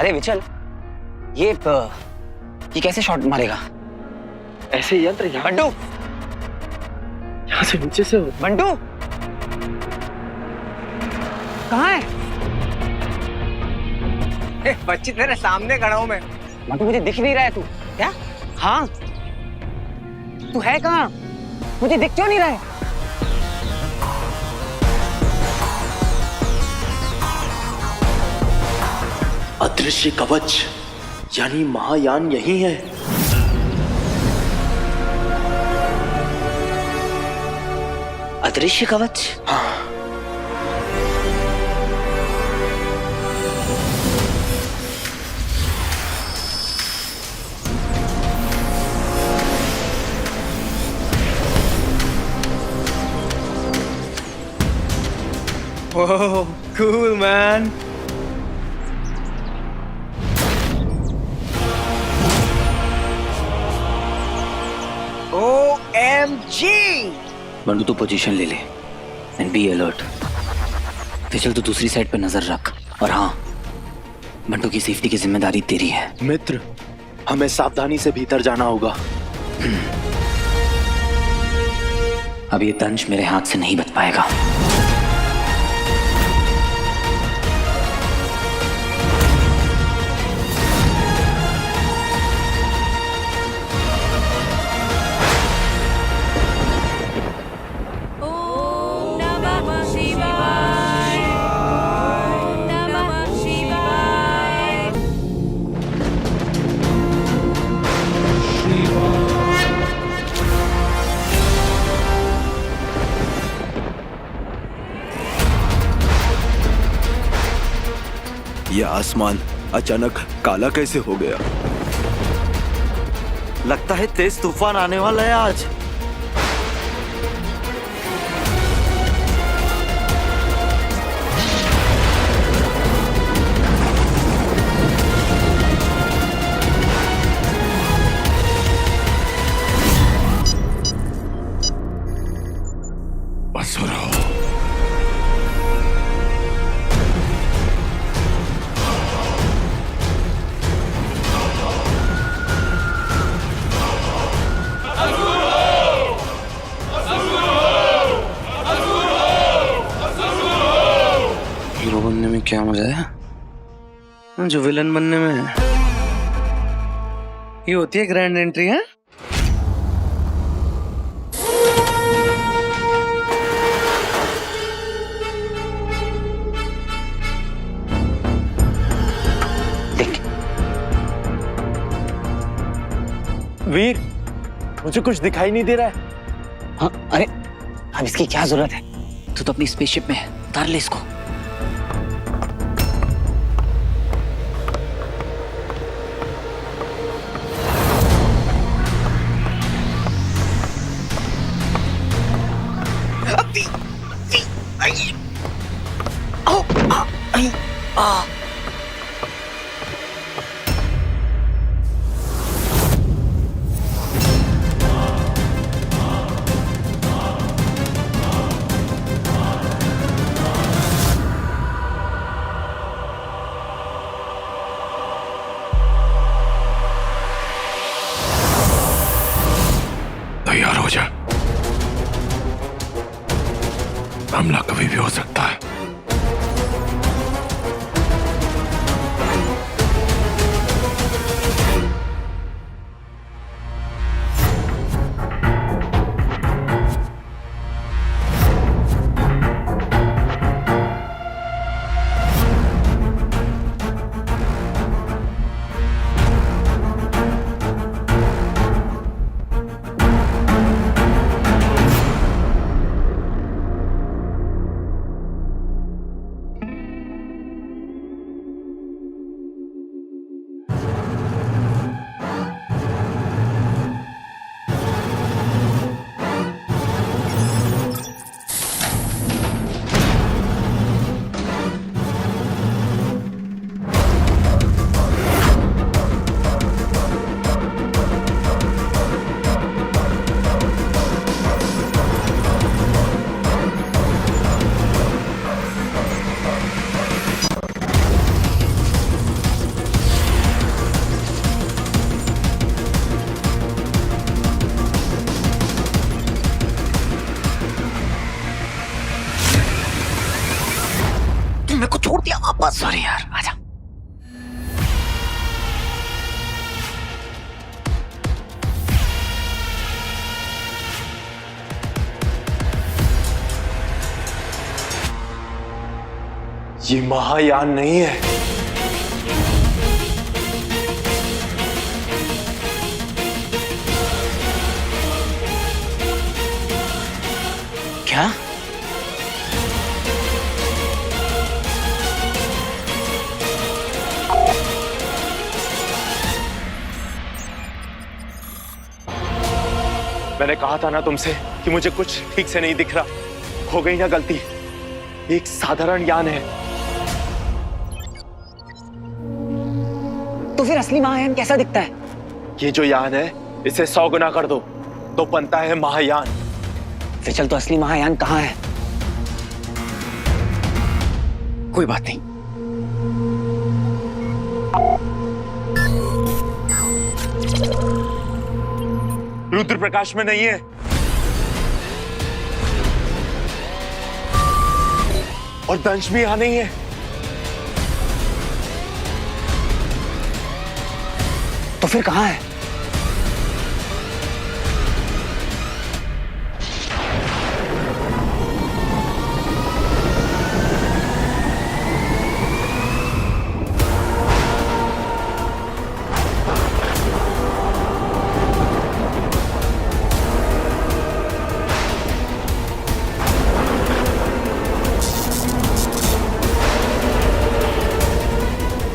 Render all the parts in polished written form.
अरे विचल, ये कैसे शॉट मारेगा? ऐसे यंत्र यहाँ बंटू, यहाँ से नीचे से बंटू कहाँ है? बच्ची तेरे सामने खड़ा हूं मैं। बंटू मुझे दिख नहीं रहा है तू। क्या? हाँ, तू है कहाँ? मुझे दिख क्यों नहीं रहा है? अदृश्य कवच यानी महायान यही है। अदृश्य कवच? हाँ। ओह, कूल मैन। OMG! बंटू तू पोजीशन ले ले एंड बी अलर्ट। फिर तू दूसरी साइड पे नजर रख। और हाँ, बंटू की सेफ्टी की जिम्मेदारी तेरी है। मित्र, हमें सावधानी से भीतर जाना होगा। अब ये दंश मेरे हाथ से नहीं बच पाएगा। यह आसमान अचानक काला कैसे हो गया? लगता है तेज तूफान आने वाला है आज। हीरो बनने में क्या मजा है जो विलन बनने में है। ये होती है ग्रैंड एंट्री है। देख वीर, मुझे कुछ दिखाई नहीं दे रहा है। हाँ, अरे अब इसकी क्या जरूरत है? तू तो अपनी स्पेसशिप में है, उतार ले इसको। तैयार हो जा, हमला कभी भी हो सकता है। छोड़ दिया वापस। सॉरी यार, आजा। ये महायान नहीं है। क्या? मैंने कहा था ना तुमसे कि मुझे कुछ ठीक से नहीं दिख रहा। हो गई ना गलती। एक साधारण यान है। तो फिर असली महायान कैसा दिखता है? ये जो यान है इसे 100 गुना कर दो तो बनता है महायान। फिर चल, तो असली महायान कहाँ है? कोई बात नहीं। रुद्र प्रकाश में नहीं है। और दंश भी यहां नहीं है। तो फिर कहाँ है?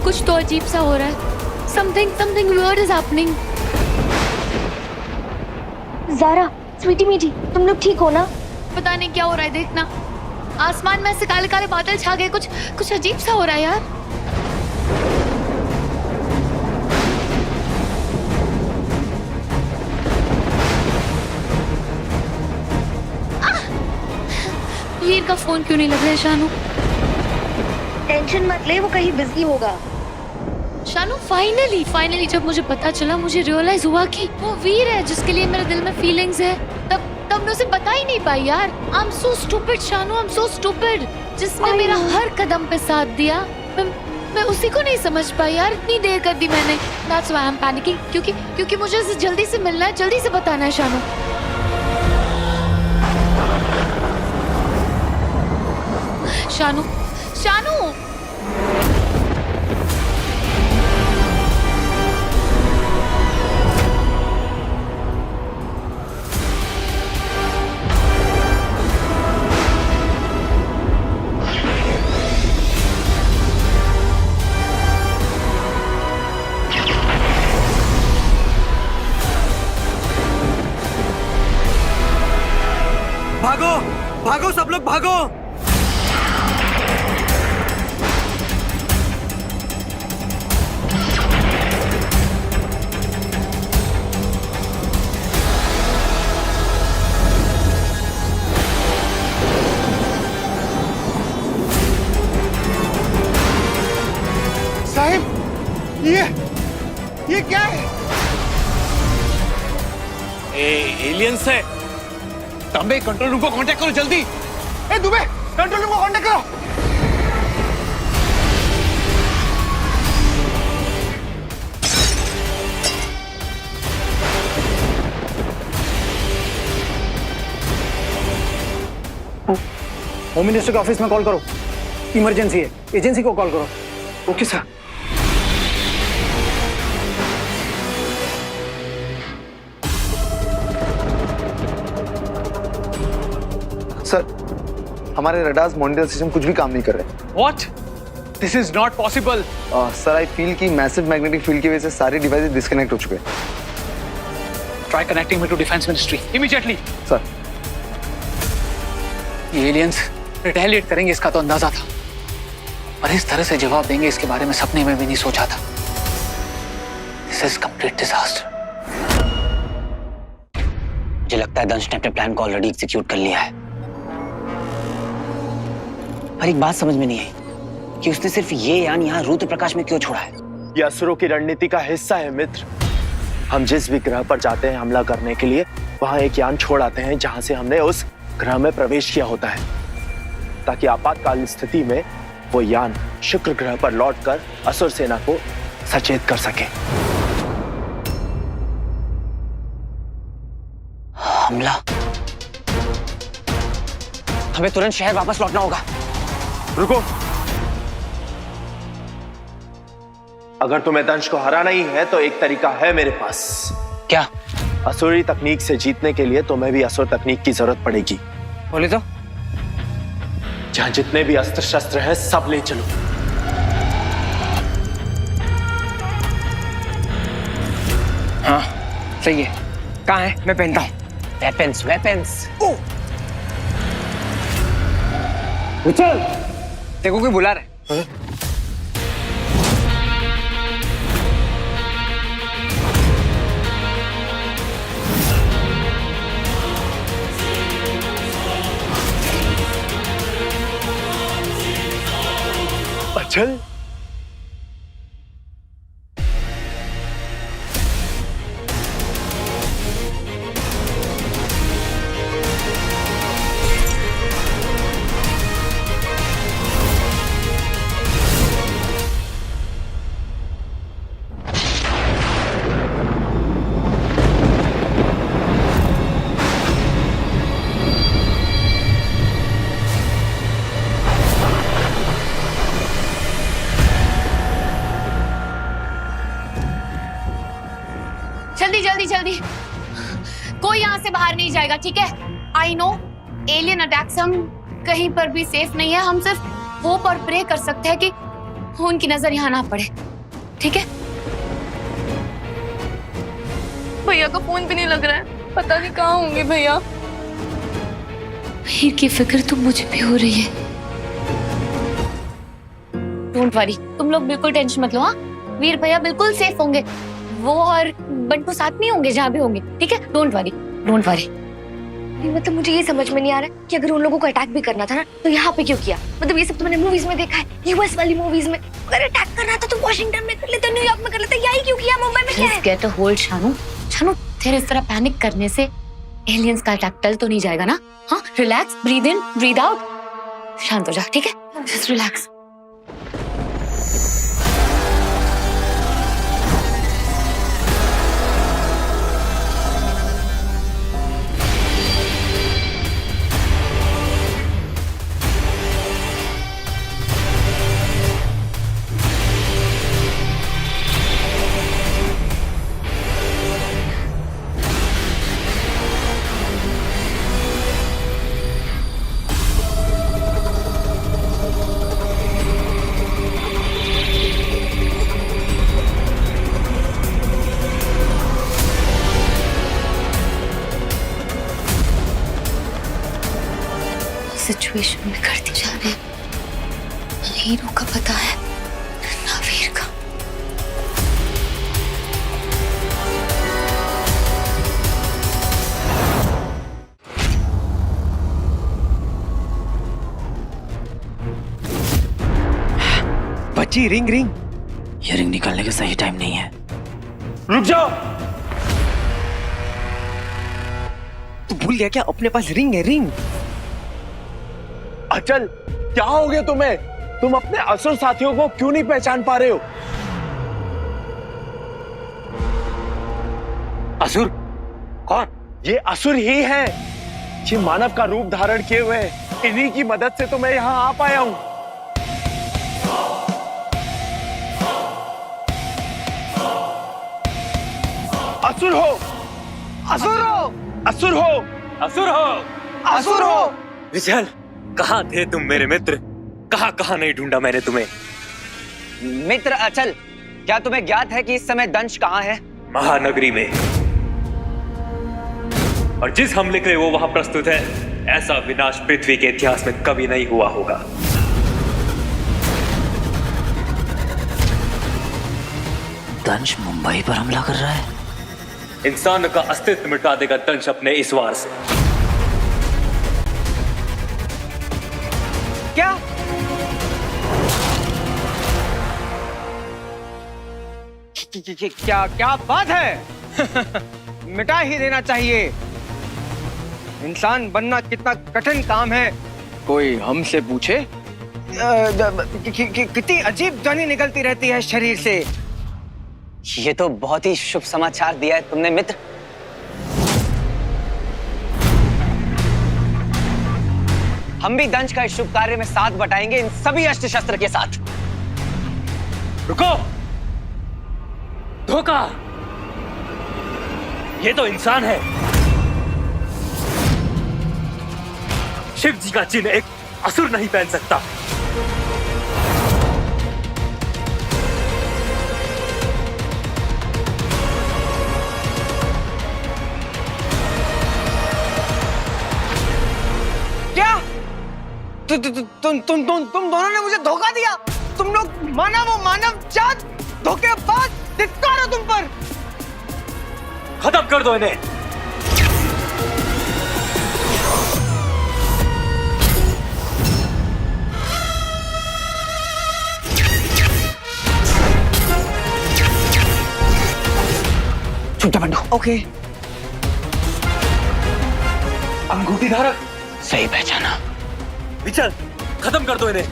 कुछ तो अजीब सा हो रहा है। Something weird is happening. Zaara, Sweety मीठी, तुम लोग ठीक हो ना? पता नहीं क्या हो रहा है, देखना। आसमान में ऐसे काले काले बादल छा गए, कुछ अजीब सा हो रहा है यार। वीर का फोन क्यों नहीं लग रहा है शानू? टेंशन मत ले, वो कहीं बिजी होगा। शानू, फाइनली जब मुझे पता चला, मुझे रियलाइज हुआ कि वो वीर है जिसके लिए मेरे दिल में फीलिंग्स है। तब मैं उसे बता ही नहीं पाई यार। I am so stupid Shanu, I am so stupid. जिसने मेरा हर कदम पे साथ दिया, मैं उसी को नहीं समझ पाई यार। इतनी देर कर दी मैंने। That's why I'm panicking, क्योंकि मुझे उसे जल्दी से मिलना है, जल्दी से बताना है शानू। शानू भागो भागो, सब लोग भागो। साहिब, ये क्या है? एलियंस है। तांबे, कंट्रोल रूम को कांटेक्ट करो जल्दी। ए दुबे, कंट्रोल रूम को कांटेक्ट करो। होम मिनिस्टर के ऑफिस में कॉल करो। इमरजेंसी है, एजेंसी को कॉल करो। Okay sir. सर, हमारे रडार्स मॉनिटर सिस्टम कुछ भी काम नहीं कर रहे। What? This is not possible. Sir, I feel कि मैसिव मैग्नेटिक फील्ड की वजह से सारे डिवाइसेस डिस्कनेक्ट हो चुके हैं। Try connecting me to Defense Ministry immediately. Sir, ये एलियंस रिटेलिएट करेंगे इसका तो अंदाजा था, पर इस तरह से जवाब देंगे इसके बारे में सपने में भी नहीं सोचा था। This is complete disaster. मुझे लगता है दंश ने अपने प्लान को ऑलरेडी एग्जीक्यूट कर लिया है। पर एक बात समझ में नहीं आई कि उसने सिर्फ ये यान यहाँ रुद्र प्रकाश में क्यों छोड़ा है। यह असुरों की रणनीति का हिस्सा है मित्र। हम जिस भी ग्रह पर जाते हैं हमला करने के लिए, वहां एक यान छोड़ आते हैं जहां से हमने उस ग्रह में प्रवेश किया होता है, ताकि आपातकाल स्थिति में वो यान शुक्र ग्रह पर लौटकर असुर सेना को सचेत कर सके। हमला। हमें तुरंत शहर वापस लौटना होगा। रुको, अगर तुम्हें दंश को हराना ही है तो एक तरीका है मेरे पास। क्या? असुरी तकनीक से जीतने के लिए तुम्हें भी असुर तकनीक की जरूरत पड़ेगी। बोले तो। जहां जितने भी अस्त्र शस्त्र हैं सब ले चलो। हाँ सही है। कहाँ है? मैं पहनता हूँ। Weapons weapons. चल, देखो कोई बुला रहा है। अचल, जल्दी जल्दी जल्दी, कोई यहाँ से बाहर नहीं जाएगा, ठीक है? आई नो एलियन अटैक्स हम कहीं पर भी सेफ नहीं है। हम सिर्फ होप और प्रे कर सकते हैं कि उनकी नजर यहाँ ना पड़े, ठीक है? भैया का फोन भी नहीं लग रहा है, पता नहीं कहाँ होंगे भैया। वीर की फिक्र तो मुझे भी हो रही है। डोंट वरी, तुम लोग बिल्कुल टेंशन मत लो। हाँ, वीर भैया बिल्कुल सेफ होंगे। वो और बंटू साथ में होंगे जहाँ भी होंगे, ठीक है? Don't worry, don't worry. मतलब मुझे ये समझ में नहीं आ रहा है कि अगर उन लोगों को अटैक भी करना था ना तो यहाँ पे क्यों किया? मतलब ये सब तो मैंने मूवीज में देखा है, यूएस वाली मूवीज में। अगर अटैक करना था तो वॉशिंगटन में कर लेते, न्यूयॉर्क में कर लेते, यही क्यों किया मुंबई में? क्या है? Get a hold Shanu. Shanu, तेरे इस तरह पैनिक करने से एलियंस का अटैक टल तो नहीं जाएगा ना? हाँ, relax, breathe in, breathe out, शांत हो जा, ठीक है? Just relax. सिचुएशन में करती जा रहे हैं। ना हीरो का पता है ना वीर का। बच्ची रिंग रिंग। ये रिंग निकालने का सही टाइम नहीं है। रुक जाओ। तू भूल गया क्या? अपने पास रिंग है, रिंग। अचल, क्या हो गया तुम्हें? तुम अपने असुर साथियों को क्यों नहीं पहचान पा रहे हो? असुर? कौन? ये असुर ही है। ये मानव का रूप धारण किए हुए हैं। इन्हीं की मदद से तो मैं यहाँ आ पाया हूं। असुर हो, असुर हो, असुर हो, असुर हो, असुर हो। विशाल, कहाँ थे तुम मेरे मित्र? कहाँ कहाँ नहीं ढूंढा मैंने तुम्हें। मित्र अचल, क्या तुम्हें ज्ञात है कि इस समय दंश कहाँ है? महानगरी में। और जिस हमले के लिए वो वहां प्रस्तुत है, ऐसा विनाश पृथ्वी के इतिहास में कभी नहीं हुआ होगा। दंश मुंबई पर हमला कर रहा है। इंसान का अस्तित्व मिटा देगा दंश अपने इस वार से। क्या? क्या क्या बात है? मिटा ही देना चाहिए। इंसान बनना कितना कठिन काम है, कोई हमसे पूछे कितनी अजीब ध्वनि निकलती रहती है शरीर से। ये तो बहुत ही शुभ समाचार दिया है तुमने मित्र। हम भी दंश का इस शुभ कार्य में साथ बटाएंगे इन सभी अस्त्र शस्त्र के साथ। रुको, धोखा, ये तो इंसान है। शिव जी का चिन्ह एक असुर नहीं पहन सकता। क्या तुम दोनों ने मुझे धोखा दिया? तुम लोग मानव जात धोखेबाज, धिक्कार हो तुम पर। खत्म कर दो इन्हें। चुपचाप बंटू। ओके। अंगूठी धारक, सही पहचाना। विचल, खत्म कर दो इन्हें।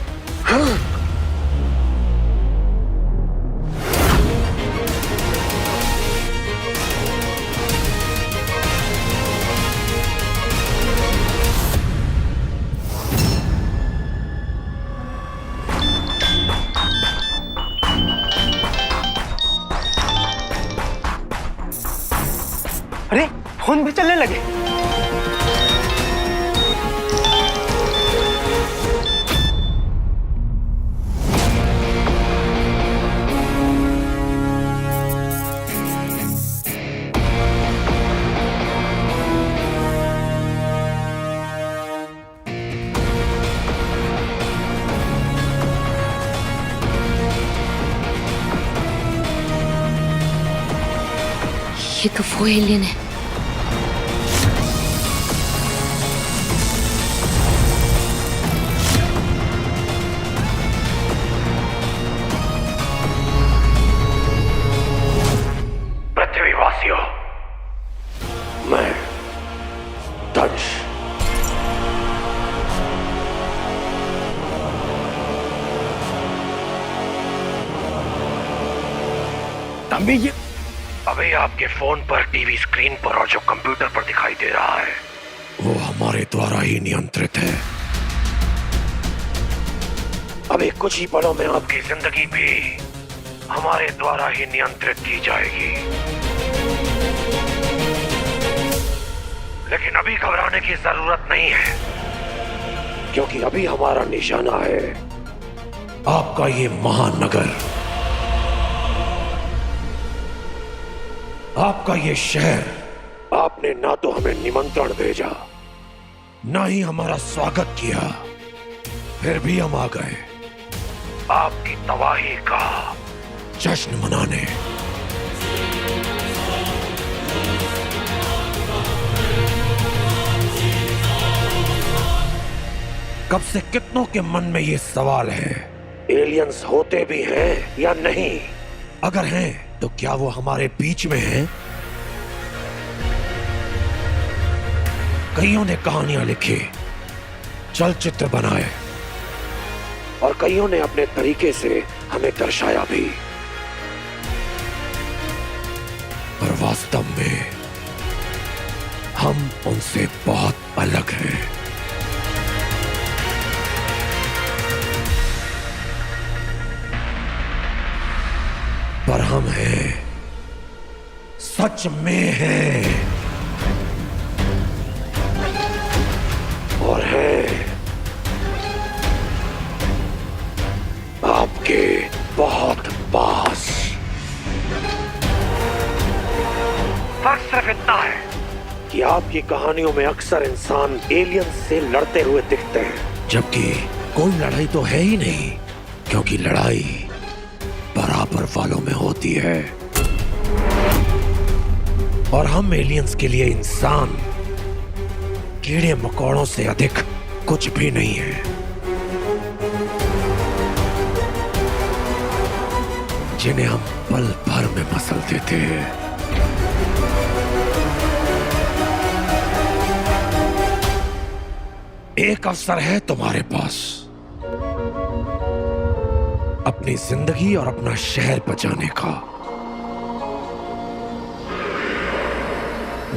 अरे फोन भी चलने लगे। ये तो वो एलियन है। पृथ्वीवासियों, मैं दंश तंबी जी, अभी आपके फोन पर, टीवी स्क्रीन पर और जो कंप्यूटर पर दिखाई दे रहा है वो हमारे द्वारा ही नियंत्रित है। अभी कुछ ही पलों में आपकी जिंदगी भी हमारे द्वारा ही नियंत्रित की जाएगी। लेकिन अभी घबराने की जरूरत नहीं है, क्योंकि अभी हमारा निशाना है आपका ये महानगर, आपका ये शहर। आपने ना तो हमें निमंत्रण भेजा, ना ही हमारा स्वागत किया, फिर भी हम आ गए आपकी तबाही का जश्न मनाने। कब से कितनों के मन में ये सवाल है, एलियंस होते भी हैं या नहीं? अगर हैं तो क्या वो हमारे बीच में हैं? कईयों ने कहानियां लिखी, चलचित्र बनाए और कईयों ने अपने तरीके से हमें दर्शाया भी, पर वास्तव में हम उनसे बहुत अलग हैं। पर हम हैं, सच में हैं, और हैं आपके बहुत पास। फर्क सिर्फ इतना है कि आपकी कहानियों में अक्सर इंसान एलियन से लड़ते हुए दिखते हैं, जबकि कोई लड़ाई तो है ही नहीं, क्योंकि लड़ाई बराबर वालों में होती है। और हम एलियंस के लिए इंसान कीड़े मकोड़ों से अधिक कुछ भी नहीं है। जिन्हें हम पल भर में मसल देते हैं। एक अवसर है तुम्हारे पास, अपनी जिंदगी और अपना शहर बचाने का।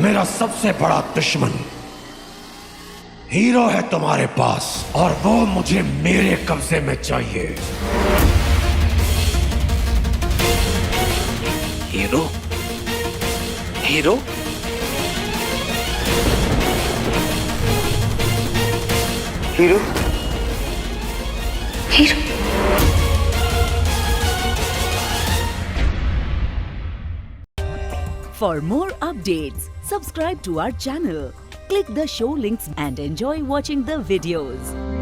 मेरा सबसे बड़ा दुश्मन हीरो है तुम्हारे पास, और वो मुझे मेरे कब्जे में चाहिए। Hero? Hero? Hero? Hero? For more updates, subscribe to our channel, click the show links and enjoy watching the videos.